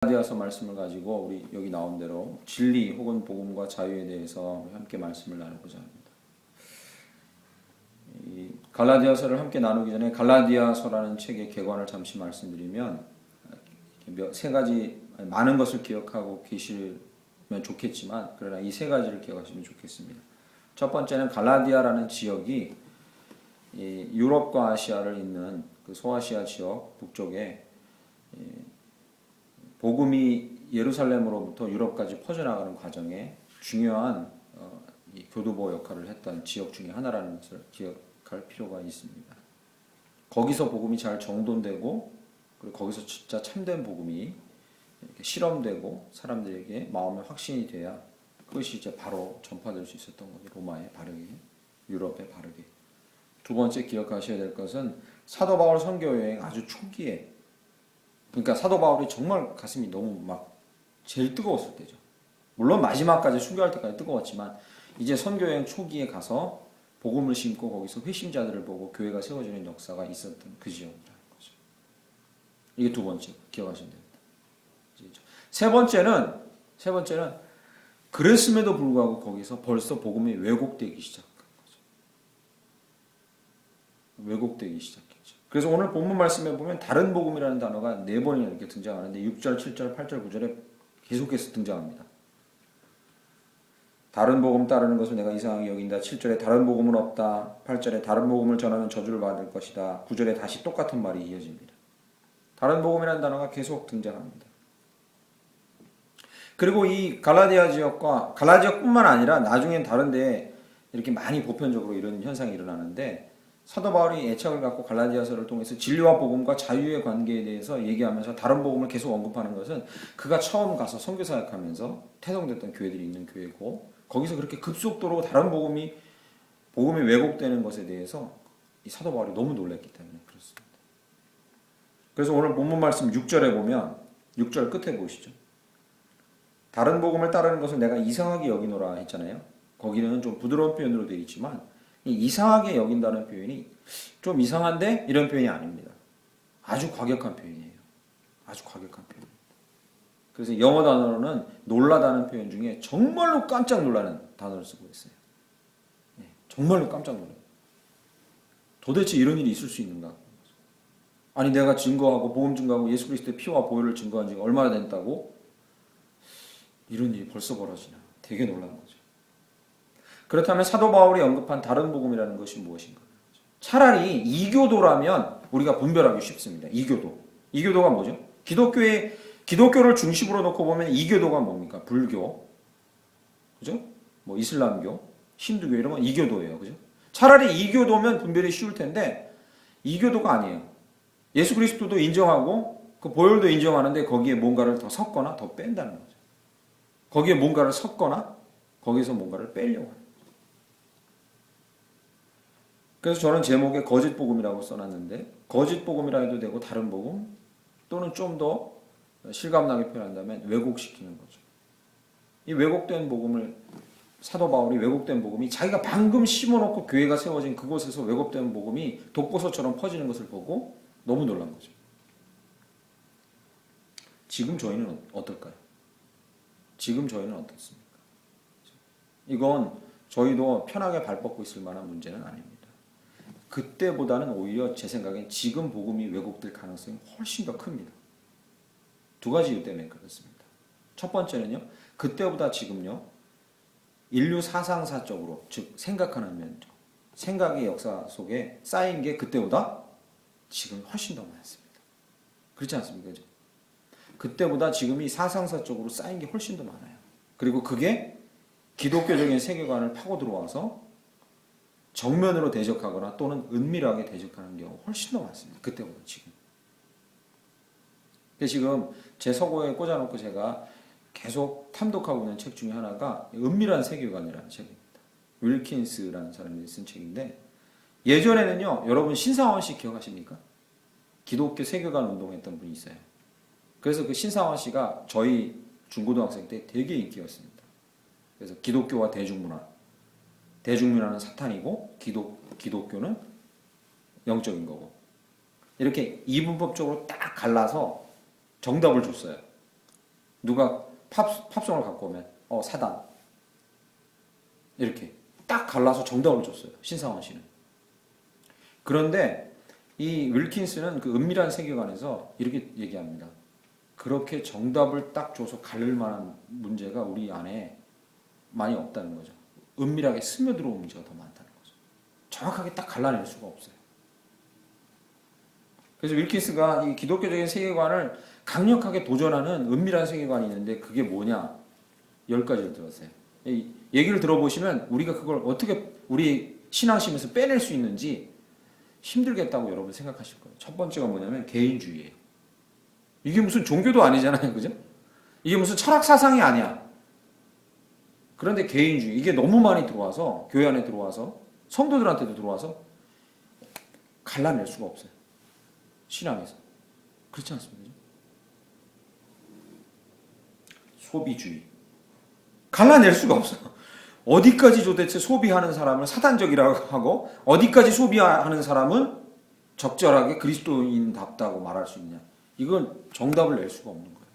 갈라디아서 말씀을 가지고 우리 여기 나온 대로 진리 혹은 복음과 자유에 대해서 함께 말씀을 나누고자 합니다. 이 갈라디아서를 함께 나누기 전에 갈라디아서라는 책의 개관을 잠시 말씀드리면 세 가지 많은 것을 기억하고 계시면 좋겠지만 그러나 이 세 가지를 기억하시면 좋겠습니다. 첫 번째는 갈라디아라는 지역이 유럽과 아시아를 잇는 그 소아시아 지역 북쪽에 복음이 예루살렘으로부터 유럽까지 퍼져나가는 과정에 중요한 교두보 역할을 했던 지역 중에 하나라는 것을 기억할 필요가 있습니다. 거기서 복음이 잘 정돈되고 그리고 거기서 진짜 참된 복음이 이렇게 실험되고 사람들에게 마음의 확신이 돼야 그것이 이제 바로 전파될 수 있었던 거죠. 로마에 바르게, 유럽에 바르게. 두 번째 기억하셔야 될 것은 사도 바울 선교 여행 아주 초기에, 그러니까 사도 바울이 정말 가슴이 너무 막 제일 뜨거웠을 때죠. 물론 마지막까지 순교할 때까지 뜨거웠지만 이제 선교 여행 초기에 가서 복음을 심고 거기서 회심자들을 보고 교회가 세워지는 역사가 있었던 그 지역이라는 거죠. 이게 두 번째 기억하시면 됩니다. 세 번째는 그랬음에도 불구하고 거기서 벌써 복음이 왜곡되기 시작한 거죠. 왜곡되기 시작했죠. 그래서 오늘 본문 말씀에 보면 다른 복음이라는 단어가 4번이나 이렇게 등장하는데 6절, 7절, 8절, 9절에 계속해서 등장합니다. 다른 복음 따르는 것을 내가 이상하게 여긴다. 7절에 다른 복음은 없다. 8절에 다른 복음을 전하면 저주를 받을 것이다. 9절에 다시 똑같은 말이 이어집니다. 다른 복음이라는 단어가 계속 등장합니다. 그리고 이 갈라디아 지역뿐만 아니라 나중엔 다른 데에 이렇게 많이 보편적으로 이런 현상이 일어나는데 사도 바울이 애착을 갖고 갈라디아서를 통해서 진리와 복음과 자유의 관계에 대해서 얘기하면서 다른 복음을 계속 언급하는 것은 그가 처음 가서 선교 사역하면서 태동됐던 교회들이 있는 교회고 거기서 그렇게 급속도로 다른 복음이 왜곡되는 것에 대해서 이 사도 바울이 너무 놀랐기 때문에 그렇습니다. 그래서 오늘 본문 말씀 6절에 보면 6절 끝에 보시죠. 다른 복음을 따르는 것을 내가 이상하게 여기노라 했잖아요. 거기는 좀 부드러운 표현으로 되어 있지만 이상하게 여긴다는 표현이 좀 이상한데 이런 표현이 아닙니다. 아주 과격한 표현이에요. 아주 과격한 표현. 그래서 영어 단어로는 놀라다는 표현 중에 정말로 깜짝 놀라는 단어를 쓰고 있어요. 정말로 깜짝 놀라요. 도대체 이런 일이 있을 수 있는가? 아니 내가 증거하고 복음 증거하고 예수 그리스도의 피와 보혈을 증거한 지가 얼마나 됐다고? 이런 일이 벌써 벌어지나? 되게 놀란 거죠. 그렇다면 사도 바울이 언급한 다른 복음이라는 것이 무엇인가? 차라리 이교도라면 우리가 분별하기 쉽습니다. 이교도가 뭐죠? 기독교를 중심으로 놓고 보면 이교도가 뭡니까? 불교, 그죠? 뭐 이슬람교, 힌두교 이런 건 이교도예요, 그죠? 차라리 이교도면 분별이 쉬울 텐데 이교도가 아니에요. 예수 그리스도도 인정하고 그 보혈도 인정하는데 거기에 뭔가를 더 섞거나 더 뺀다는 거죠. 거기에 뭔가를 섞거나 거기서 뭔가를 빼려고 해요. 그래서 저는 제목에 거짓 복음이라고 써놨는데 거짓 복음이라 해도 되고 다른 복음 또는 좀 더 실감나게 표현한다면 왜곡시키는 거죠. 이 왜곡된 복음을 사도 바울이 왜곡된 복음이 자기가 방금 심어놓고 교회가 세워진 그곳에서 왜곡된 복음이 독보소처럼 퍼지는 것을 보고 너무 놀란 거죠. 지금 저희는 어떨까요? 지금 저희는 어떻습니까? 이건 저희도 편하게 발 뻗고 있을 만한 문제는 아닙니다. 그때보다는 오히려 제 생각엔 지금 복음이 왜곡될 가능성이 훨씬 더 큽니다. 두 가지 이유 때문에 그렇습니다. 첫 번째는요. 그때보다 지금요. 인류 사상사적으로 즉 생각하는 면적, 생각의 역사 속에 쌓인 게 그때보다 지금 훨씬 더 많습니다. 그렇지 않습니까? 그죠? 그때보다 지금이 사상사적으로 쌓인 게 훨씬 더 많아요. 그리고 그게 기독교적인 세계관을 파고 들어와서 정면으로 대적하거나 또는 은밀하게 대적하는 경우가 훨씬 더 많습니다. 그때보다 지금. 근데 지금 제 서고에 꽂아놓고 제가 계속 탐독하고 있는 책 중에 하나가 은밀한 세계관이라는 책입니다. 윌킨스라는 사람이 쓴 책인데 예전에는요. 여러분 신상원 씨 기억하십니까? 기독교 세계관 운동했던 분이 있어요. 그래서 그 신상원 씨가 저희 중고등학생 때 되게 인기였습니다. 그래서 기독교와 대중문화는 사탄이고 기독교는 영적인 거고 이렇게 이분법적으로 딱 갈라서 정답을 줬어요. 누가 팝송을 갖고 오면 사단 이렇게 딱 갈라서 정답을 줬어요. 신상원 씨는. 그런데 이 윌킨스는 그 은밀한 세계관에서 이렇게 얘기합니다. 그렇게 정답을 딱 줘서 가릴 만한 문제가 우리 안에 많이 없다는 거죠. 은밀하게 스며들어온 문제가 더 많다는 거죠. 정확하게 딱 갈라낼 수가 없어요. 그래서 윌킨스가 이 기독교적인 세계관을 강력하게 도전하는 은밀한 세계관이 있는데 그게 뭐냐? 10가지를 들었어요. 이 얘기를 들어보시면 우리가 그걸 어떻게 우리 신앙심에서 빼낼 수 있는지 힘들겠다고 여러분 생각하실 거예요. 첫 번째가 뭐냐면 개인주의예요. 이게 무슨 종교도 아니잖아요. 그죠? 이게 무슨 철학 사상이 아니야. 그런데 개인주의, 이게 너무 많이 들어와서, 교회 안에 들어와서, 성도들한테도 들어와서 갈라낼 수가 없어요. 신앙에서. 그렇지 않습니까? 소비주의. 갈라낼 수가 없어. 어디까지 도대체 소비하는 사람을 사단적이라고 하고, 어디까지 소비하는 사람은 적절하게 그리스도인답다고 말할 수 있냐. 이건 정답을 낼 수가 없는 거예요.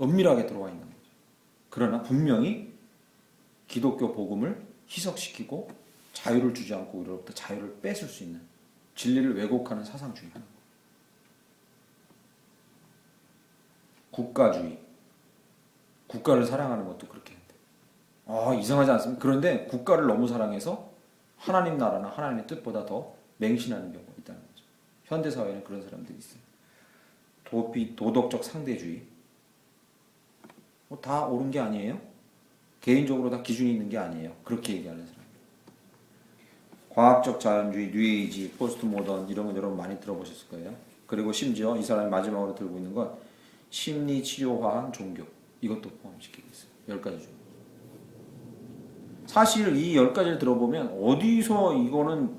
은밀하게 들어와 있는 거죠. 그러나 분명히 기독교 복음을 희석시키고 자유를 주지 않고 우리로부터 자유를 뺏을 수 있는 진리를 왜곡하는 사상 중에 하나. 국가주의. 국가를 사랑하는 것도 그렇게 한대. 이상하지 않습니까? 그런데 국가를 너무 사랑해서 하나님 나라나 하나님의 뜻보다 더 맹신하는 경우가 있다는 거죠. 현대사회에는 그런 사람들이 있어요. 도덕적 상대주의. 다 옳은 게 아니에요? 개인적으로 다 기준이 있는 게 아니에요. 그렇게 얘기하는 사람. 과학적 자연주의, 뉴에이지, 포스트 모던 이런 건 여러분 많이 들어보셨을 거예요. 그리고 심지어 이 사람이 마지막으로 들고 있는 건 심리 치료화한 종교. 이것도 포함시키고 있어요. 10가지 중. 사실 이 10가지를 들어보면 어디서 이거는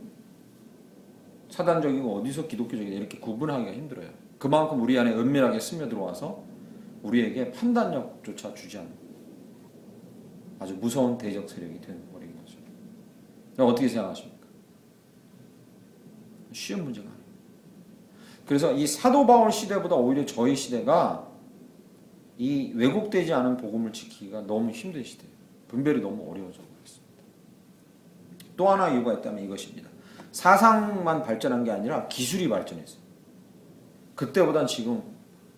사단적이고 어디서 기독교적이다 이렇게 구분하기가 힘들어요. 그만큼 우리 안에 은밀하게 스며들어와서 우리에게 판단력조차 주지 않는 아주 무서운 대적 세력이 되어버린 거죠. 어떻게 생각하십니까? 쉬운 문제가 아니에요. 그래서 이 사도 바울 시대보다 오히려 저희 시대가 이 왜곡되지 않은 복음을 지키기가 너무 힘든 시대예요. 분별이 너무 어려워져 버렸습니다. 또 하나 이유가 있다면 이것입니다. 사상만 발전한 게 아니라 기술이 발전했어요. 그때보단 지금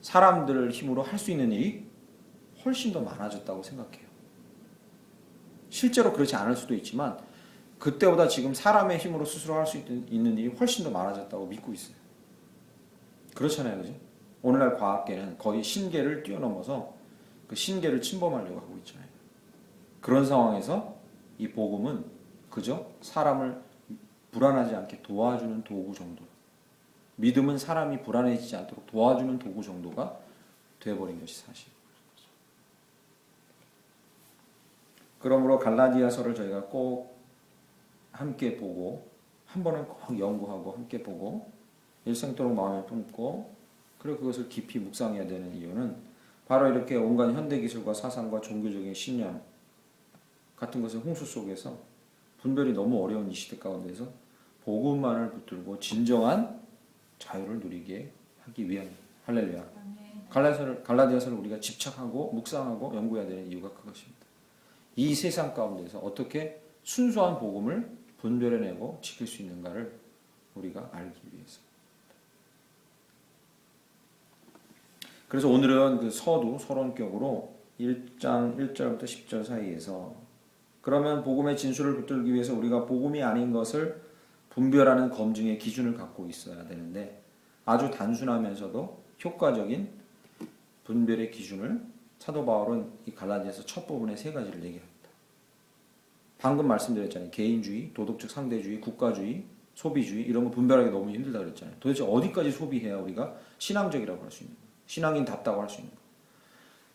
사람들 힘으로 할 수 있는 일이 훨씬 더 많아졌다고 생각해요. 실제로 그렇지 않을 수도 있지만 그때보다 지금 사람의 힘으로 스스로 할 수 있는 일이 훨씬 더 많아졌다고 믿고 있어요. 그렇잖아요. 그죠? 오늘날 과학계는 거의 신계를 뛰어넘어서 그 신계를 침범하려고 하고 있잖아요. 그런 상황에서 이 복음은 그저 사람을 불안하지 않게 도와주는 도구 정도. 믿음은 사람이 불안해지지 않도록 도와주는 도구 정도가 되어버린 것이 사실입니다. 그러므로 갈라디아서를 저희가 꼭 함께 보고 한 번은 꼭 연구하고 함께 보고 일생도록 마음에 품고 그리고 그것을 깊이 묵상해야 되는 이유는 바로 이렇게 온갖 현대기술과 사상과 종교적인 신념 같은 것의 홍수 속에서 분별이 너무 어려운 이 시대 가운데서 복음만을 붙들고 진정한 자유를 누리게 하기 위함입니다. 할렐루야. 갈라디아서를 우리가 집착하고 묵상하고 연구해야 되는 이유가 그것입니다. 이 세상 가운데서 어떻게 순수한 복음을 분별해내고 지킬 수 있는가를 우리가 알기 위해서. 그래서 오늘은 그 서두 서론격으로 1장 1절부터 10절 사이에서 그러면 복음의 진술을 붙들기 위해서 우리가 복음이 아닌 것을 분별하는 검증의 기준을 갖고 있어야 되는데 아주 단순하면서도 효과적인 분별의 기준을 사도 바울은 이 갈라디아서 첫 부분의 3가지를 얘기합니다. 방금 말씀드렸잖아요. 개인주의, 도덕적 상대주의, 국가주의, 소비주의 이런 거 분별하기 너무 힘들다 그랬잖아요. 도대체 어디까지 소비해야 우리가 신앙적이라고 할 수 있는 거예요. 신앙인답다고 할 수 있는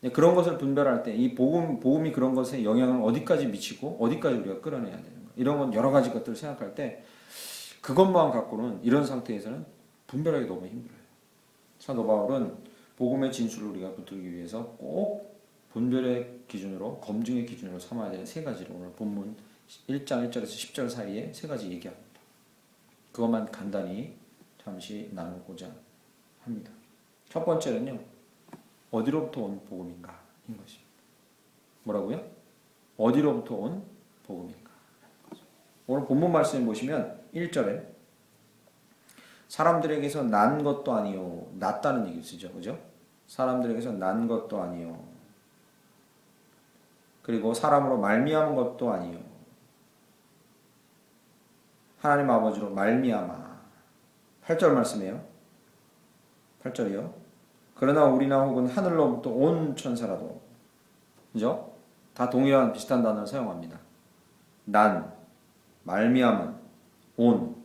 거예요. 그런 것을 분별할 때 이 복음이 그런 것에 영향을 어디까지 미치고 어디까지 우리가 끌어내야 되는 거예요. 이런 건 여러 가지 것들을 생각할 때 그것만 갖고는 이런 상태에서는 분별하기 너무 힘들어요. 사도 바울은 복음의 진술을 우리가 붙들기 위해서 꼭 분별의 기준으로 검증의 기준으로 삼아야 되는 3가지를 오늘 본문 1장 1절에서 10절 사이에 3가지 얘기합니다. 그것만 간단히 잠시 나누고자 합니다. 첫 번째는요. 어디로부터 온 복음인가? 것입니다. 뭐라고요? 어디로부터 온 복음인가? 오늘 본문 말씀에 보시면 1절에 사람들에게서 난 것도 아니요. 낫다는 얘기를 쓰죠. 그죠? 사람들에게서 난 것도 아니요. 그리고 사람으로 말미암은 것도 아니요. 하나님 아버지로 말미암아. 8절 말씀이에요. 8절이요. 그러나 우리나 혹은 하늘로부터 온 천사라도, 그죠? 다 동일한 비슷한 단어를 사용합니다. 난, 말미암은, 온.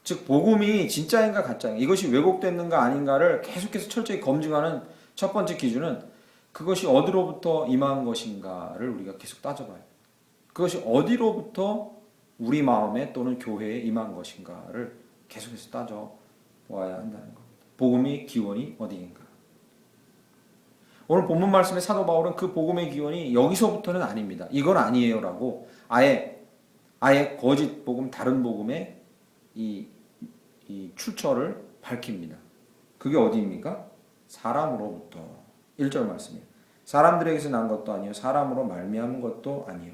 즉 복음이 진짜인가 가짜인가, 이것이 왜곡됐는가 아닌가를 계속해서 철저히 검증하는 첫 번째 기준은 그것이 어디로부터 임한 것인가를 우리가 계속 따져봐야 돼요. 그것이 어디로부터 우리 마음에 또는 교회에 임한 것인가를 계속해서 따져보아야 한다는 겁니다. 복음의 기원이 어디인가. 오늘 본문 말씀의 사도 바울은 그 복음의 기원이 여기서부터는 아닙니다. 이건 아니에요라고 아예 거짓 복음, 다른 복음의 이 출처를 밝힙니다. 그게 어디입니까? 사람으로부터. 1절 말씀이에요. 사람들에게서 난 것도 아니요, 사람으로 말미암은 것도 아니요.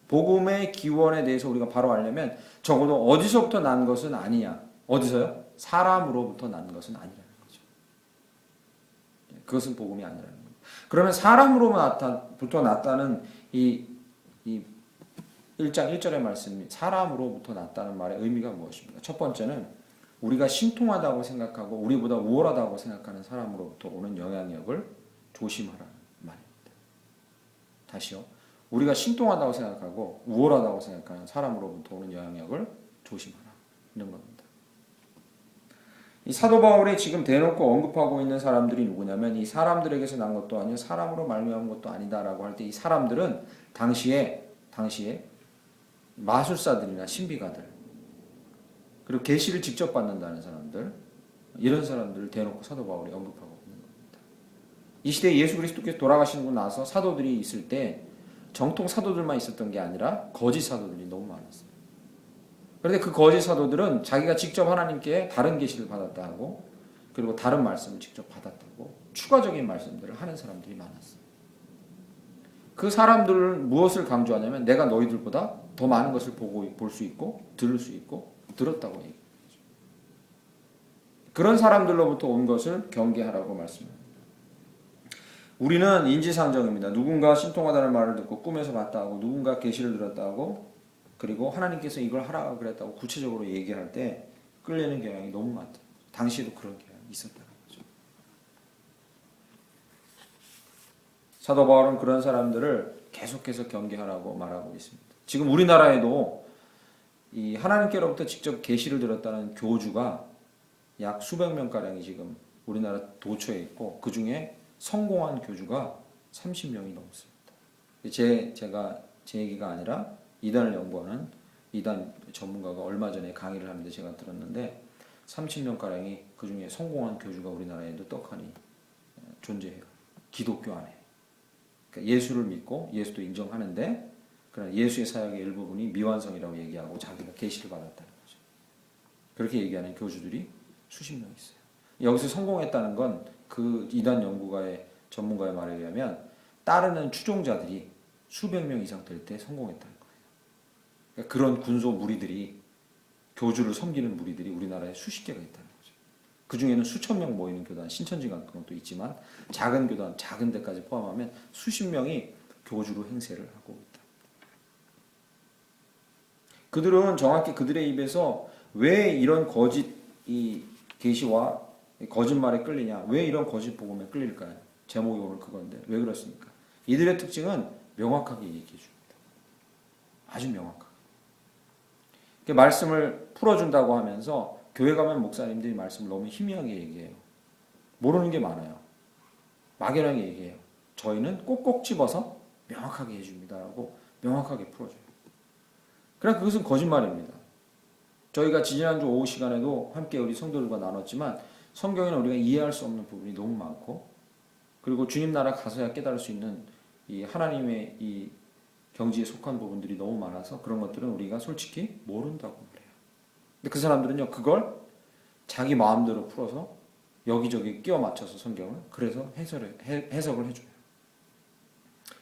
복음의 기원에 대해서 우리가 바로 알려면 적어도 어디서부터 난 것은 아니야. 어디서요? 사람으로부터 난 것은 아니라는 거죠. 그것은 복음이 아니라는 거예요. 그러면 사람으로부터 났다는 이 1장 1절의 말씀이 사람으로부터 났다는 말의 의미가 무엇입니까? 첫 번째는 우리가 신통하다고 생각하고 우리보다 우월하다고 생각하는 사람으로부터 오는 영향력을 조심하라는 말입니다. 다시요. 우리가 신통하다고 생각하고 우월하다고 생각하는 사람으로부터 오는 영향력을 조심하라. 이런 겁니다. 이 사도 바울이 지금 대놓고 언급하고 있는 사람들이 누구냐면 이 사람들에게서 난 것도 아니요 사람으로 말미암은 것도 아니다라고 할 때 이 사람들은 당시에 마술사들이나 신비가들, 그리고 계시를 직접 받는다는 사람들, 이런 사람들을 대놓고 사도 바울이 언급하고 있는 겁니다. 이 시대에 예수 그리스도께서 돌아가시고 나서 사도들이 있을 때 정통 사도들만 있었던 게 아니라 거짓 사도들이 너무 많았어요. 그런데 그 거짓 사도들은 자기가 직접 하나님께 다른 계시를 받았다 하고, 그리고 다른 말씀을 직접 받았다고 추가적인 말씀들을 하는 사람들이 많았어요. 그 사람들은 무엇을 강조하냐면 내가 너희들보다 더 많은 것을 볼 수 있고 들을 수 있고 들었다고 얘기해요. 그런 사람들로부터 온 것을 경계하라고 말씀합니다. 우리는 인지상정입니다. 누군가 신통하다는 말을 듣고 꿈에서 봤다 하고 누군가 계시를 들었다 하고 그리고 하나님께서 이걸 하라고 그랬다고 구체적으로 얘기할 때 끌리는 경향이 너무 많다. 당시에도 그런 경향이 있었다는 거죠. 사도 바울은 그런 사람들을 계속해서 경계하라고 말하고 있습니다. 지금 우리나라에도 이 하나님께로부터 직접 계시를 들었다는 교주가 약 수백 명가량이 지금 우리나라 도처에 있고 그 중에 성공한 교주가 30명이 넘습니다. 제 얘기가 아니라 이단을 연구하는 이단 전문가가 얼마 전에 강의를 하는데 제가 들었는데 30명가량이 그 중에 성공한 교주가 우리나라에도 떡하니 존재해요. 기독교 안에. 그러니까 예수를 믿고 예수도 인정하는데 그러나 예수의 사역의 일부분이 미완성이라고 얘기하고 자기가 계시를 받았다는 거죠. 그렇게 얘기하는 교주들이 수십 명 있어요. 여기서 성공했다는 건 그 이단 연구가의 전문가의 말에 의하면 따르는 추종자들이 수백 명 이상 될 때 성공했다는 거예요. 그러니까 그런 군소 무리들이 교주를 섬기는 무리들이 우리나라에 수십 개가 있다는 거죠. 그 중에는 수천 명 모이는 교단, 신천지간 그런 것도 있지만 작은 교단, 작은 데까지 포함하면 수십 명이 교주로 행세를 하고 있다. 그들은 정확히 그들의 입에서 왜 이런 거짓 이 계시와 거짓말에 끌리냐, 왜 이런 거짓 복음에 끌릴까요? 제목이 오늘 그건데 왜 그렇습니까? 이들의 특징은 명확하게 얘기해 줍니다. 아주 명확하게. 말씀을 풀어준다고 하면서 교회 가면 목사님들이 말씀을 너무 희미하게 얘기해요. 모르는 게 많아요. 막연하게 얘기해요. 저희는 꼭꼭 집어서 명확하게 해줍니다라고 명확하게 풀어줘요. 그러나 그것은 거짓말입니다. 저희가 지난주 오후 시간에도 함께 우리 성도들과 나눴지만 성경에는 우리가 이해할 수 없는 부분이 너무 많고 그리고 주님 나라 가서야 깨달을 수 있는 이 하나님의 이 경지에 속한 부분들이 너무 많아서 그런 것들은 우리가 솔직히 모른다고 말해요. 근데 그 사람들은요 그걸 자기 마음대로 풀어서 여기저기 끼워 맞춰서 성경을 그래서 해석을 해줘요.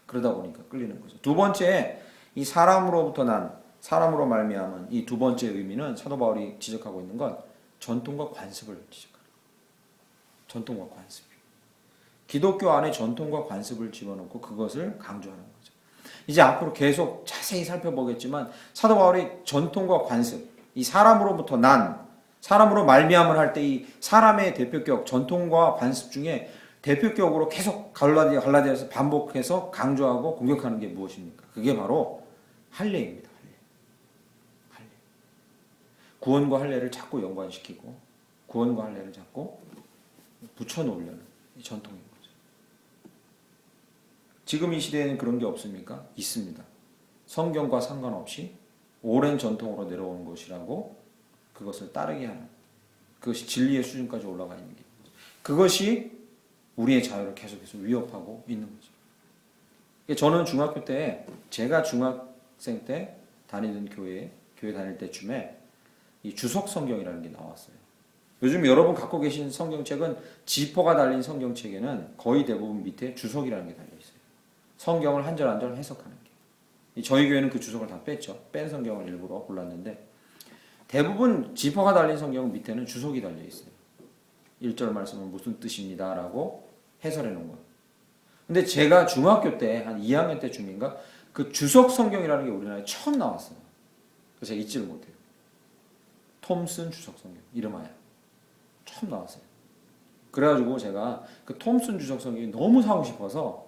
그러다 보니까 끌리는 거죠. 두 번째, 이 사람으로부터 난 사람으로 말미암은 이 두 번째 의미는 사도 바울이 지적하고 있는 건 전통과 관습을 지적하는 거예요. 전통과 관습. 기독교 안에 전통과 관습을 집어넣고 그것을 강조하는 거죠. 이제 앞으로 계속 자세히 살펴보겠지만 사도 바울이 전통과 관습, 이 사람으로부터 난 사람으로 말미암을 할 때 이 사람의 대표격 전통과 관습 중에 대표격으로 계속 갈라디아서 반복해서 강조하고 공격하는 게 무엇입니까? 그게 바로 할례입니다. 할례. 구원과 할례를 자꾸 연관시키고 구원과 할례를 자꾸 붙여놓으려는 전통인 거죠. 지금 이 시대에는 그런 게 없습니까? 있습니다. 성경과 상관없이 오랜 전통으로 내려오는 것이라고 그것을 따르게 하는, 그것이 진리의 수준까지 올라가 있는 게, 그것이 우리의 자유를 계속해서 위협하고 있는 거죠. 저는 중학교 때, 제가 중학생 때 다니던 교회 다닐 때쯤에 이 주석 성경이라는 게 나왔어요. 요즘 여러분 갖고 계신 성경책은 지퍼가 달린 성경책에는 거의 대부분 밑에 주석이라는 게 달려 있어요. 성경을 한 절 한 절 해석하는 게. 저희 교회는 그 주석을 다 뺐죠. 뺀 성경을 일부러 골랐는데 대부분 지퍼가 달린 성경 밑에는 주석이 달려 있어요. 1절 말씀은 무슨 뜻입니다 라고 해설해 놓은 거예요. 근데 제가 중학교 때 한 2학년 때쯤인가 그 주석 성경이라는 게 우리나라에 처음 나왔어요. 그래서 제가 잊지를 못해요. 톰슨 주석 성경 이름하여 처음 나왔어요. 그래가지고 제가 그 톰슨 주석 성경이 너무 사고 싶어서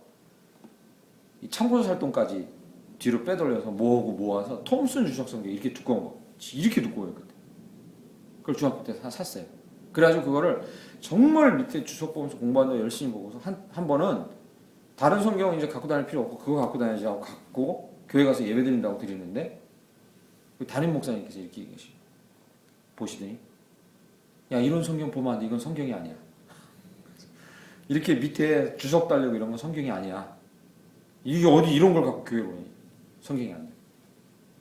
이 참고서 살동까지 뒤로 빼돌려서 모아서 톰슨 주석 성경 이렇게 두꺼운 거, 이렇게 두꺼워요 그때. 그걸 중학교 때 샀어요. 그래가지고 그거를 정말 밑에 주석 보면서 공부한다고 열심히 보고서 한 번은 다른 성경은 이제 갖고 다닐 필요 없고 그거 갖고 다니지 하고 갖고 교회 가서 예배 드린다고 드리는데 담임 목사님께서 이렇게 얘기하시고 보시더니 야 이런 성경 보면 안 돼. 이건 성경이 아니야. 이렇게 밑에 주석 달리고 이런 건 성경이 아니야. 이게 어디 이런 걸 갖고 교회로 오니. 성경이 안 돼.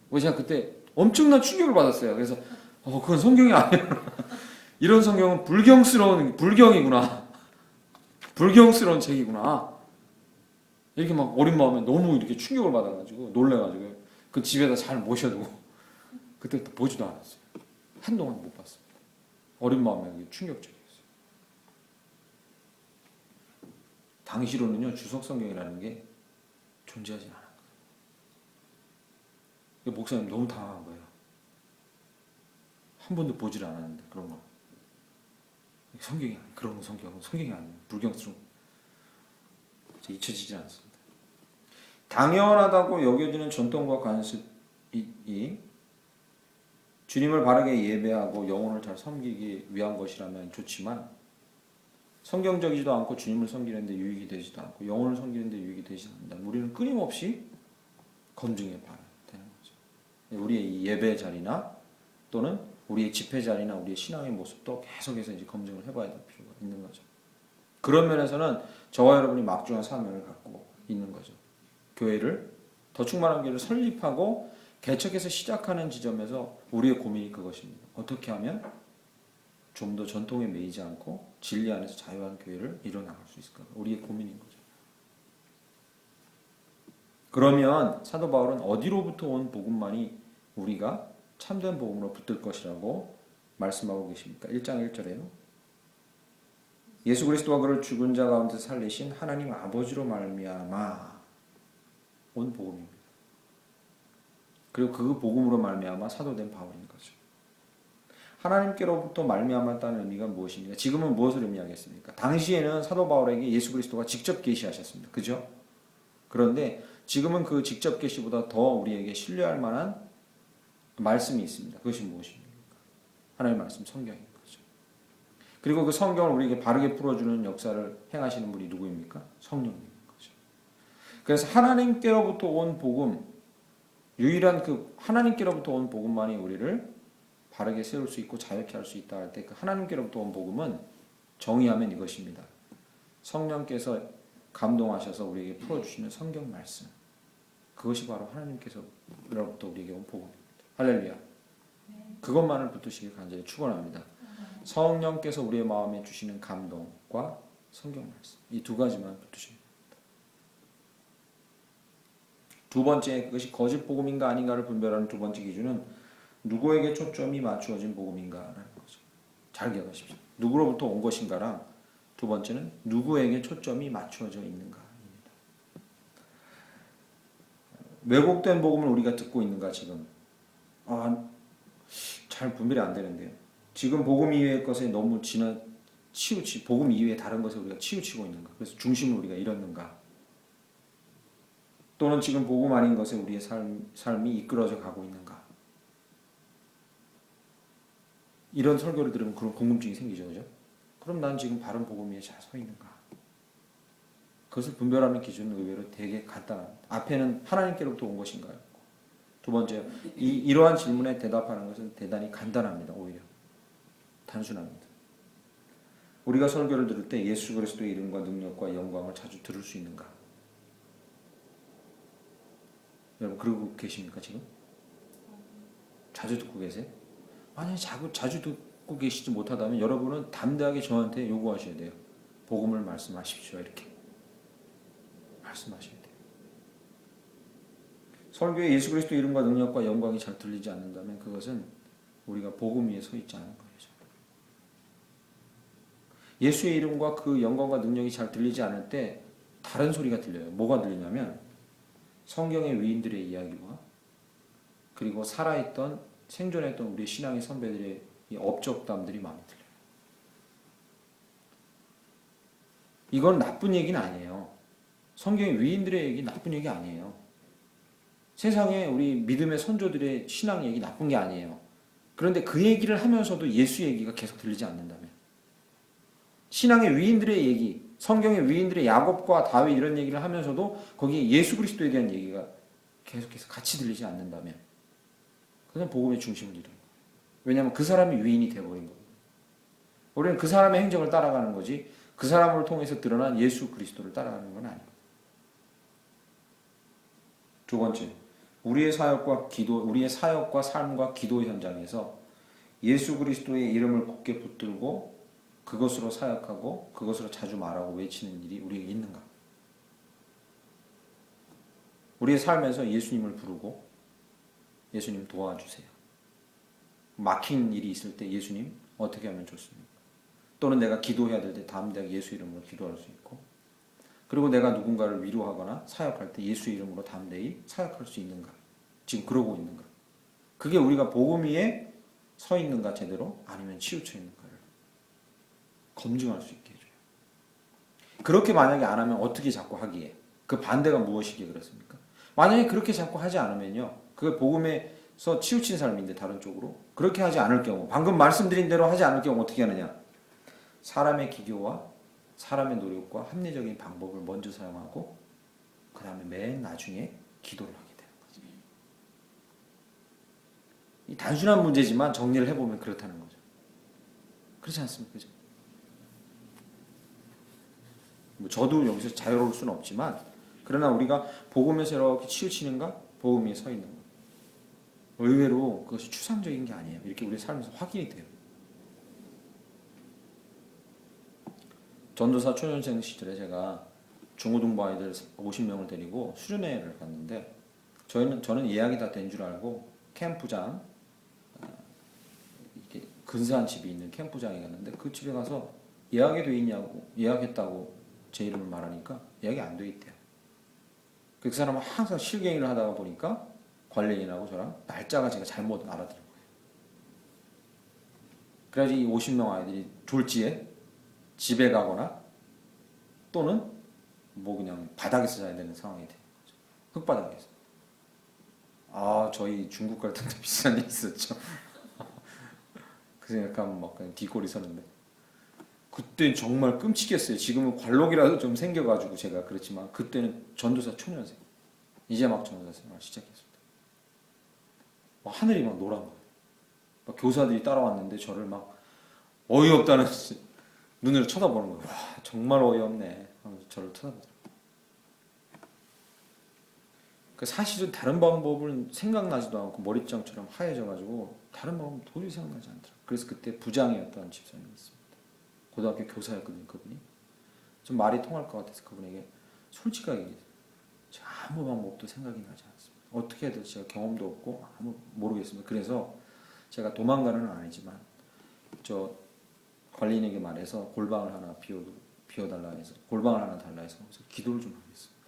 그래서 제가 그때 엄청난 충격을 받았어요. 그래서 그건 성경이 아니야. 이런 성경은 불경이구나. 불경스러운 책이구나. 이렇게 막 어린 마음에 너무 이렇게 충격을 받아가지고 놀래가지고 그 집에다 잘 모셔두고 그때부터 보지도 않았어요. 한동안 못 봤습니다. 어린 마음에 충격적이었어요. 당시로는요 주석 성경이라는 게 존재하지 않았어요. 목사님 너무 당황한 거예요. 한 번도 보질 않았는데 그런 거. 성경이 아니에요. 그런 거 성경이 아니에요. 불경스러운. 잊혀지지 않습니다. 당연하다고 여겨지는 전통과 관습이 주님을 바르게 예배하고 영혼을 잘 섬기기 위한 것이라면 좋지만 성경적이지도 않고 주님을 섬기는데 유익이 되지도 않고 영혼을 섬기는데 유익이 되지 않는다면 우리는 끊임없이 검증해 봐야 되는 거죠. 우리의 이 예배 자리나 또는 우리의 집회 자리나 우리의 신앙의 모습도 계속해서 이제 검증을 해봐야 될 필요가 있는 거죠. 그런 면에서는 저와 여러분이 막중한 사명을 갖고 있는 거죠. 교회를 더 충만한 교회를 설립하고 개척해서 시작하는 지점에서 우리의 고민이 그것입니다. 어떻게 하면 좀 더 전통에 매이지 않고 진리 안에서 자유한 교회를 이뤄나갈 수 있을까? 우리의 고민인 거죠. 그러면 사도 바울은 어디로부터 온 복음만이 우리가 참된 복음으로 붙들 것이라고 말씀하고 계십니까? 1장 1절에요. 예수 그리스도가 그를 죽은 자 가운데 살리신 하나님 아버지로 말미암아 온 복음입니다. 그리고 그 복음으로 말미암아 사도된 바울인 거죠. 하나님께로부터 말미암았다는 의미가 무엇입니까? 지금은 무엇을 의미하겠습니까? 당시에는 사도 바울에게 예수 그리스도가 직접 계시하셨습니다. 그죠? 그런데 지금은 그 직접 계시보다 더 우리에게 신뢰할 만한 말씀이 있습니다. 그것이 무엇입니까? 하나님의 말씀, 성경인 거죠. 그리고 그 성경을 우리에게 바르게 풀어주는 역사를 행하시는 분이 누구입니까? 성령님인 거죠. 그래서 하나님께로부터 온 복음, 유일한 그 하나님께로부터 온 복음만이 우리를 바르게 세울 수 있고 자유케 할 수 있다 할 때 그 하나님께로부터 온 복음은 정의하면 이것입니다. 성령께서 감동하셔서 우리에게 풀어주시는 성경 말씀. 그것이 바로 하나님께서로부터 우리에게 온 복음입니다. 할렐루야. 그것만을 붙드시길 간절히 축원합니다. 성령께서 우리의 마음에 주시는 감동과 성경 말씀. 이 두 가지만 붙으시면 됩니다. 두 번째, 그것이 거짓 복음인가 아닌가를 분별하는 두 번째 기준은 누구에게 초점이 맞추어진 복음인가라는 거죠. 잘 기억하십시오. 누구로부터 온 것인가랑 두 번째는 누구에게 초점이 맞추어져 있는가입니다. 왜곡된 복음을 우리가 듣고 있는가 지금? 잘 분별이 안 되는데요. 지금 복음 이외의 것에 너무 복음 이외의 다른 것에 우리가 치우치고 있는가? 그래서 중심을 우리가 잃었는가? 또는 지금 복음 아닌 것에 우리의 삶이 이끌어져 가고 있는가? 이런 설교를 들으면 그런 궁금증이 생기죠, 그죠? 그럼 난 지금 바른 복음 위에 잘 서 있는가? 그것을 분별하는 기준은 의외로 되게 간단합니다. 앞에는 하나님께로부터 온 것인가요? 두 번째, 이러한 질문에 대답하는 것은 대단히 간단합니다. 오히려 단순합니다. 우리가 설교를 들을 때 예수 그리스도의 이름과 능력과 영광을 자주 들을 수 있는가? 여러분 그러고 계십니까 지금? 자주 듣고 계세요? 만약에 자주 듣고 계시지 못하다면 여러분은 담대하게 저한테 요구하셔야 돼요. 복음을 말씀하십시오. 이렇게 말씀하셔야 돼요. 설교에 예수 그리스도 이름과 능력과 영광이 잘 들리지 않는다면 그것은 우리가 복음 위에 서 있지 않은 거예요. 예수의 이름과 그 영광과 능력이 잘 들리지 않을 때 다른 소리가 들려요. 뭐가 들리냐면 성경의 위인들의 이야기와 그리고 살아있던 생존했던 우리 신앙의 선배들의 이 업적담들이 많이 들려요. 이건 나쁜 얘기는 아니에요. 성경의 위인들의 얘기 나쁜 얘기 아니에요. 세상에 우리 믿음의 선조들의 신앙 얘기 나쁜 게 아니에요. 그런데 그 얘기를 하면서도 예수 얘기가 계속 들리지 않는다면 신앙의 위인들의 얘기, 성경의 위인들의 야곱과 다윗 이런 얘기를 하면서도 거기에 예수 그리스도에 대한 얘기가 계속해서 같이 들리지 않는다면 그건 복음의 중심을 잃어요. 왜냐하면 그 사람이 위인이 되어버린 거예요. 우리는 그 사람의 행적을 따라가는 거지 그 사람을 통해서 드러난 예수 그리스도를 따라가는 건 아니에요. 두 번째, 우리의 사역과 삶과 기도 현장에서 예수 그리스도의 이름을 굳게 붙들고 그것으로 사역하고 그것으로 자주 말하고 외치는 일이 우리에게 있는가? 우리의 삶에서 예수님을 부르고 예수님 도와주세요. 막힌 일이 있을 때 예수님 어떻게 하면 좋습니까? 또는 내가 기도해야 될 때 담대하게 예수 이름으로 기도할 수 있고 그리고 내가 누군가를 위로하거나 사역할 때 예수 이름으로 담대히 사역할 수 있는가? 지금 그러고 있는가? 그게 우리가 복음 위에 서 있는가 제대로 아니면 치우쳐 있는가를 검증할 수 있게 해줘요. 그렇게 만약에 안 하면 어떻게 자꾸 하기에? 그 반대가 무엇이기에 그렇습니까? 만약에 그렇게 자꾸 하지 않으면요. 그게 복음에서 치우친 삶인데 다른 쪽으로 그렇게 하지 않을 경우 방금 말씀드린 대로 하지 않을 경우 어떻게 하느냐? 사람의 기교와 사람의 노력과 합리적인 방법을 먼저 사용하고 그 다음에 맨 나중에 기도를 하게 되는 거죠. 이 단순한 문제지만 정리를 해보면 그렇다는 거죠. 그렇지 않습니까? 그죠? 저도 여기서 자유로울 수는 없지만 그러나 우리가 복음에서 이렇게 치우치는가? 복음 위에 서 있는 것. 의외로 그것이 추상적인 게 아니에요. 이렇게 우리 삶에서 확인이 돼요. 전도사 초년생 시절에 제가 중고등부 아이들 50명을 데리고 수련회를 갔는데 저는 예약이 다 된 줄 알고 캠프장 이렇게 근사한 집이 있는 캠프장에 갔는데 그 집에 가서 예약이 돼 있냐고 예약했다고 제 이름을 말하니까 예약이 안 돼 있대요. 그 사람은 항상 실갱이를 하다가 보니까 관리인하고 저랑 날짜가 제가 잘못 알아들은 거예요. 그래서 이 50명 아이들이 졸지에 집에 가거나 또는 뭐 그냥 바닥에서 자야 되는 상황이 되는 거죠. 흙바닥에서. 저희 중국 갈 때도 비슷한 일이 있었죠. 그 생각하면 막 그냥 뒷골이 서는데 그때 정말 끔찍했어요. 지금은 관록이라도 좀 생겨가지고 제가 그렇지만 그때는 전도사 초년생 이제 막 전도사 생활을 시작했습니다. 막 하늘이 막 노란 거예요. 막 교사들이 따라왔는데 저를 막 어이없다는 눈으로 쳐다보는 거예요. 와 정말 어이없네 하면서 저를 쳐다보더라고요. 사실은 다른 방법은 생각나지도 않고 머리장처럼 하얘져가지고 다른 방법은 도저히 생각나지 않더라고요. 그래서 그때 부장이었던 집사님이 있습니다. 고등학교 교사였거든요. 그분이. 좀 말이 통할 것 같아서 그분에게 솔직하게 얘기했어요. 제가 아무 방법도 생각이 나지 않습니다. 어떻게 해야 될지 제가 경험도 없고 아무 모르겠습니다. 그래서 제가 도망가는 건 아니지만 저 관리인에게 말해서 골방을 하나 비워달라 해서 골방을 하나 달라 해서 기도를 좀 하겠습니다.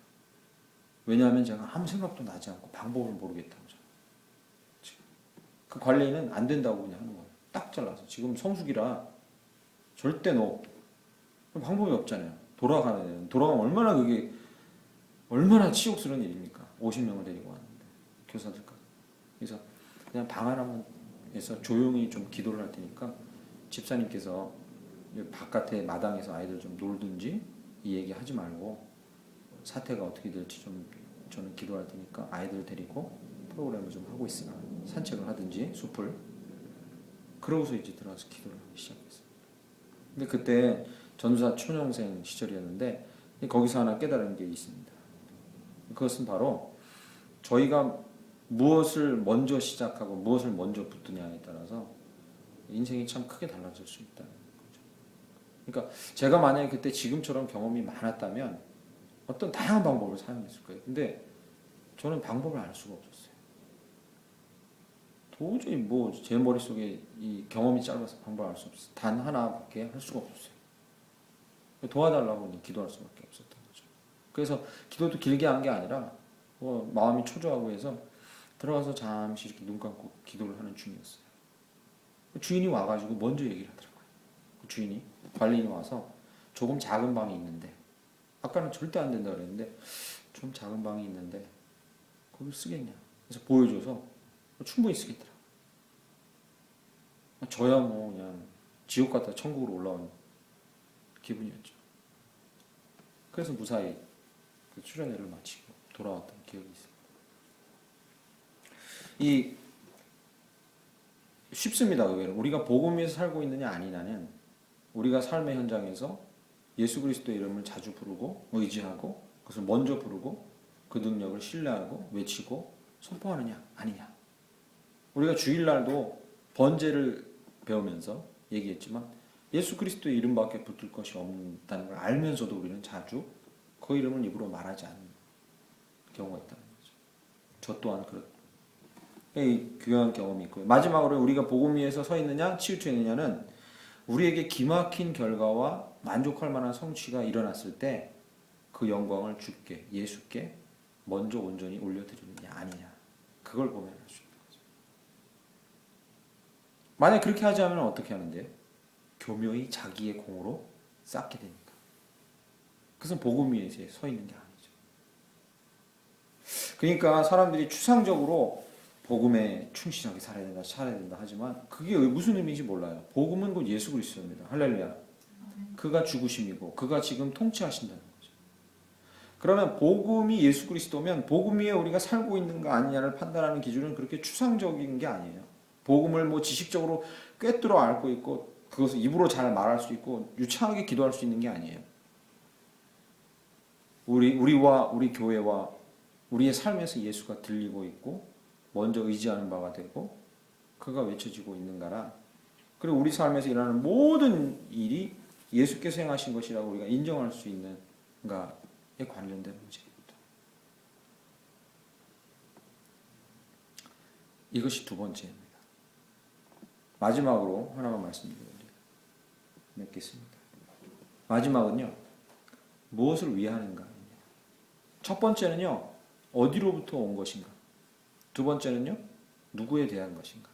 왜냐하면 제가 아무 생각도 나지 않고 방법을 모르겠다고. 그 관리인은 안 된다고 그냥 하는 거예요. 딱 잘라서. 지금 성수기라 절대 너 방법이 없잖아요. 돌아가면 얼마나 그게 얼마나 치욕스러운 일입니까? 50명을 데리고 왔는데 교사들까지. 그래서 그냥 방 하나만에서 조용히 좀 기도를 할 테니까 집사님께서 바깥에 마당에서 아이들 좀 놀든지 이 얘기 하지 말고 사태가 어떻게 될지 좀 저는 기도할 테니까 아이들 데리고 프로그램을 좀 하고 있으나 산책을 하든지 숲을 그러고서 이제 들어가서 기도를 하기 시작했어요. 근데 그때 전사 초년생 시절이었는데 거기서 하나 깨달은 게 있습니다. 그것은 바로 저희가 무엇을 먼저 시작하고 무엇을 먼저 붙드냐에 따라서 인생이 참 크게 달라질 수 있다는 거죠. 그러니까 제가 만약에 그때 지금처럼 경험이 많았다면 어떤 다양한 방법을 사용했을 거예요. 근데 저는 방법을 알 수가 없었어요. 도저히 뭐 제 머릿속에 이 경험이 짧아서 방법을 알 수 없어요. 단 하나밖에 할 수가 없었어요. 도와달라고 기도할 수밖에 없었던 거죠. 그래서 기도도 길게 한 게 아니라 마음이 초조하고 해서 들어가서 잠시 이렇게 눈 감고 기도를 하는 중이었어요. 주인이 와가지고 먼저 얘기를 하더라고요. 그 주인이 관리인이 와서 조금 작은 방이 있는데 아까는 절대 안 된다 그랬는데 좀 작은 방이 있는데 거기 쓰겠냐. 그래서 보여줘서 충분히 쓰겠더라. 저야 뭐 그냥 지옥 갔다 천국으로 올라온 기분이었죠. 그래서 무사히 그 수련회를 마치고 돌아왔던 기억이 있습니다. 이 쉽습니다. 의외로 우리가 복음 위에서 살고 있느냐 아니냐는 우리가 삶의 현장에서 예수 그리스도의 이름을 자주 부르고 의지하고 그것을 먼저 부르고 그 능력을 신뢰하고 외치고 선포하느냐 아니냐. 우리가 주일날도 번제를 배우면서 얘기했지만 예수 그리스도의 이름밖에 붙을 것이 없다는 걸 알면서도 우리는 자주 그 이름을 입으로 말하지 않는 경우가 있다는 거죠. 저 또한 그렇습니다. 이 귀한 경험이 있고요. 마지막으로 우리가 복음 위에서 서 있느냐 치우쳐 있느냐는 우리에게 기막힌 결과와 만족할 만한 성취가 일어났을 때 그 영광을 주께 예수께 먼저 온전히 올려드리느냐 아니냐 그걸 보면 알 수 있는 거죠. 만약 그렇게 하지 않으면 어떻게 하는데요? 교묘히 자기의 공으로 쌓게 되니까. 그것은 복음 위에 서 있는 게 아니죠. 그러니까 사람들이 추상적으로 복음에 충실하게 살아야 된다 하지만 그게 무슨 의미인지 몰라요. 복음은 곧 예수 그리스도입니다. 할렐루야. 그가 죽으심이고 그가 지금 통치하신다는 거죠. 그러면 복음이 예수 그리스도면 복음 위에 우리가 살고 있는가 아니냐를 판단하는 기준은 그렇게 추상적인 게 아니에요. 복음을 뭐 지식적으로 꿰뚫어 앓고 있고 그것을 입으로 잘 말할 수 있고 유창하게 기도할 수 있는 게 아니에요. 우리와 우리 교회와 우리의 삶에서 예수가 들리고 있고 먼저 의지하는 바가 되고 그가 외쳐지고 있는가라. 그리고 우리 삶에서 일어나는 모든 일이 예수께서 행하신 것이라고 우리가 인정할 수 있는가에 관련된 문제입니다. 이것이 두 번째입니다. 마지막으로 하나만 말씀드리겠습니다. 마지막은요. 무엇을 위하는가? 첫 번째는요. 어디로부터 온 것인가? 두 번째는요. 누구에 대한 것인가?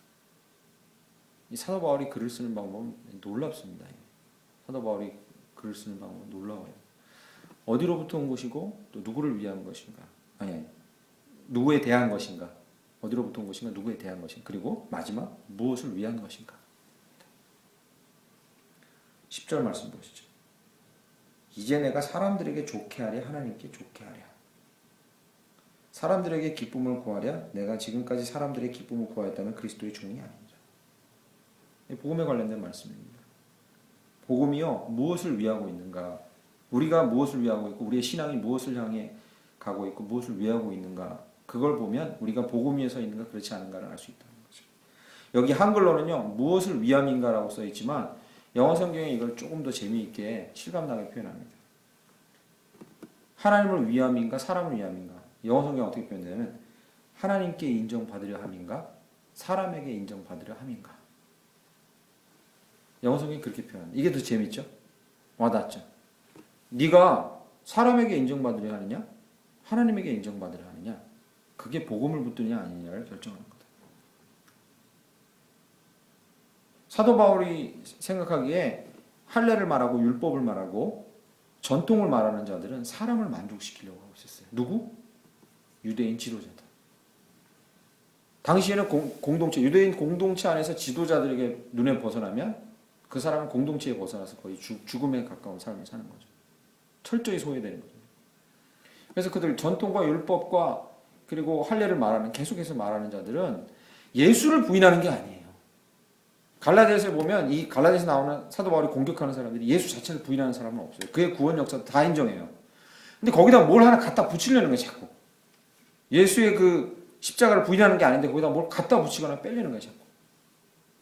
이 사도 바울이 글을 쓰는 방법은 놀랍습니다. 사도 바울이 글을 쓰는 방법은 놀라워요. 어디로부터 온 것이고 또 누구를 위한 것인가? 아니, 누구에 대한 것인가? 어디로부터 온 것인가? 누구에 대한 것인가? 그리고 마지막 무엇을 위한 것인가? 10절 말씀 보시죠. 이제 내가 사람들에게 좋게 하랴 하나님께 좋게 하랴. 사람들에게 기쁨을 구하랴 내가 지금까지 사람들의 기쁨을 구하였다면 그리스도의 종이 아닙니다. 복음에 관련된 말씀입니다. 복음이요 무엇을 위하고 있는가? 우리가 무엇을 위하고 있고 우리의 신앙이 무엇을 향해 가고 있고 무엇을 위하고 있는가? 그걸 보면 우리가 복음 위에 서 있는가 그렇지 않은가를 알 수 있다는 거죠. 여기 한글로는요. 무엇을 위함인가라고 써 있지만 영어 성경에 이걸 조금 더 재미있게 실감나게 표현합니다. 하나님을 위함인가 사람을 위함인가. 영어 성경 어떻게 표현되냐면 하나님께 인정받으려 함인가 사람에게 인정받으려 함인가. 영어 성경이 그렇게 표현합니다. 이게 더 재밌죠? 와닿죠? 네가 사람에게 인정받으려 하느냐 하나님에게 인정받으려 하느냐 그게 복음을 붙드냐 아니냐를 결정하는 거다. 사도 바울이 생각하기에 할례를 말하고 율법을 말하고 전통을 말하는 자들은 사람을 만족시키려고 하고 있었어요. 누구? 유대인 지도자들. 당시에는 공동체, 유대인 공동체 안에서 지도자들에게 눈에 벗어나면 그 사람은 공동체에 벗어나서 거의 죽음에 가까운 삶을 사는 거죠. 철저히 소외되는 거죠. 그래서 그들 전통과 율법과 그리고 할례를 말하는 계속해서 말하는 자들은 예수를 부인하는 게 아니에요. 갈라디아서에 보면 이 갈라디아에서 나오는 사도 바울이 공격하는 사람들이 예수 자체를 부인하는 사람은 없어요. 그의 구원 역사 다 인정해요. 근데 거기다 뭘 하나 갖다 붙이려는 거예요, 자꾸. 예수의 그 십자가를 부인하는 게 아닌데 거기다 뭘 갖다 붙이거나 빼려는 거예요, 자꾸.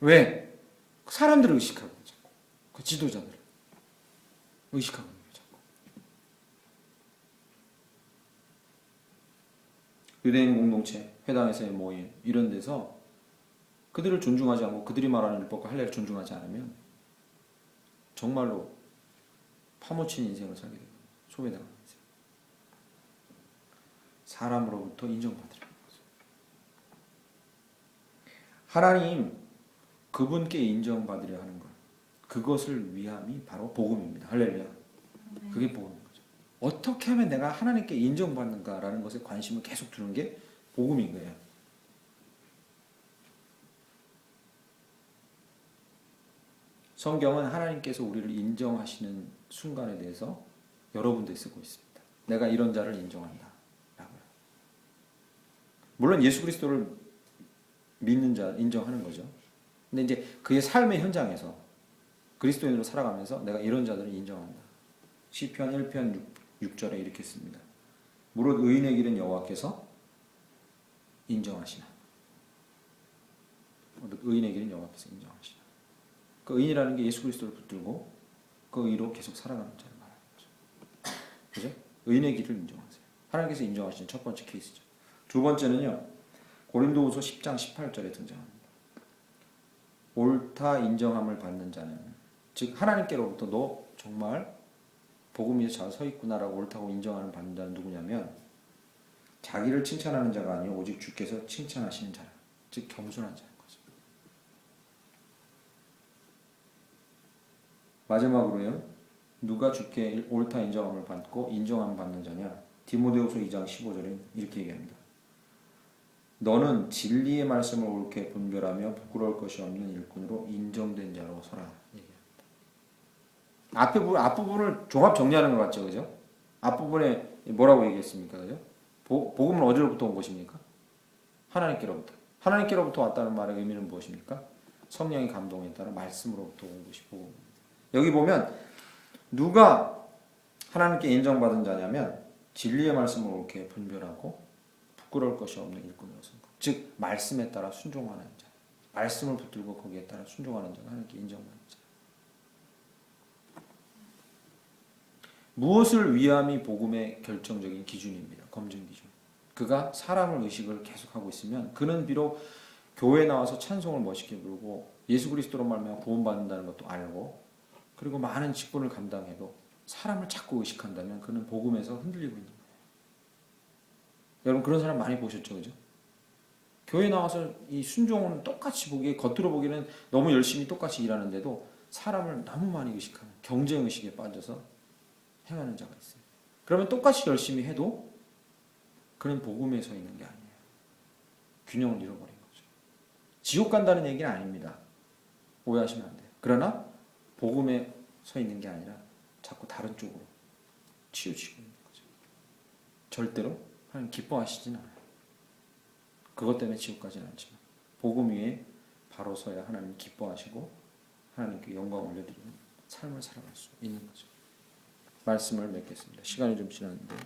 왜? 사람들을 의식하고 자꾸. 그 지도자들을 의식하고 있는 거예요, 자꾸. 유대인 공동체, 회당에서의 모임 이런 데서 그들을 존중하지 않고 그들이 말하는 율법과 할례를 존중하지 않으면 정말로 파묻힌 인생을 살게 됩니다. 소외당하는 인생. 사람으로부터 인정받으라는 거죠. 하나님 그분께 인정받으려 하는 것 그것을 위함이 바로 복음입니다. 할렐루야. 그게 복음인 거죠. 어떻게 하면 내가 하나님께 인정받는가라는 것에 관심을 계속 두는 게 복음인 거예요. 성경은 하나님께서 우리를 인정하시는 순간에 대해서 여러 군데 쓰고 있습니다. 내가 이런 자를 인정한다. 라고요. 물론 예수 그리스도를 믿는 자 인정하는 거죠. 근데 이제 그의 삶의 현장에서 그리스도인으로 살아가면서 내가 이런 자들을 인정한다. 시편 1편 6절에 이렇게 씁니다. 무릇 의인의 길은 여호와께서 인정하시나. 무릇 의인의 길은 여호와께서 인정하시나. 그 의인이라는 게 예수 그리스도를 붙들고 그 의로 계속 살아가는 자를 말하는 거죠. 그죠? 의인의 길을 인정하세요. 하나님께서 인정하시는 첫 번째 케이스죠. 두 번째는요. 고린도후서 10장 18절에 등장합니다. 옳다 인정함을 받는 자는 즉 하나님께로부터 너 정말 복음 위에 잘 서 있구나라고 옳다고 인정하는 받는 자는 누구냐면 자기를 칭찬하는 자가 아니요 오직 주께서 칭찬하시는 자라. 즉 겸손한 자인 거죠. 마지막으로요. 누가 주께 옳다 인정함을 받고 인정함을 받는 자냐. 디모데후서 2장 15절에 이렇게 얘기합니다. 너는 진리의 말씀을 옳게 분별하며 부끄러울 것이 없는 일꾼으로 인정된 자로 서라. 얘기합니다. 앞부분을 종합 정리하는 것 같죠, 그죠? 앞부분에 뭐라고 얘기했습니까, 그죠? 복음은 어디로부터 온 것입니까? 하나님께로부터. 하나님께로부터 왔다는 말의 의미는 무엇입니까? 성령의 감동에 따라 말씀으로부터 온 것이 복음입니다. 여기 보면 누가 하나님께 인정받은 자냐면 진리의 말씀을 옳게 분별하고 부끄러울 것이 없는 일꾼으로서 즉 말씀에 따라 순종하는 자. 말씀을 붙들고 거기에 따라 순종하는 자가 하나님께 인정받는 자. 무엇을 위함이 복음의 결정적인 기준입니다. 검증 기준. 그가 사람을 의식을 계속하고 있으면 그는 비록 교회에 나와서 찬송을 멋있게 부르고 예수 그리스도로 말미암아 구원받는다는 것도 알고 그리고 많은 직분을 감당해도 사람을 자꾸 의식한다면 그는 복음에서 흔들리고 있는 거예요. 여러분 그런 사람 많이 보셨죠, 그죠? 교회 나와서 이 순종은 똑같이 보기에 겉으로 보기에는 너무 열심히 똑같이 일하는데도 사람을 너무 많이 의식하는 경쟁 의식에 빠져서 행하는 자가 있어요. 그러면 똑같이 열심히 해도 그는 복음에 서 있는 게 아니에요. 균형을 잃어버린 거죠. 지옥 간다는 얘기는 아닙니다. 오해하시면 안 돼요. 그러나 복음에 서 있는 게 아니라 자꾸 다른 쪽으로 치우치고 있는 거죠. 절대로 하나님 기뻐하시진 않아요. 그것 때문에 지옥 가지는 않지만 복음 위에 바로 서야 하나님 기뻐하시고 하나님께 영광 올려드리는 삶을 살아갈 수 있는 거죠. 말씀을 맺겠습니다. 시간이 좀 지났는데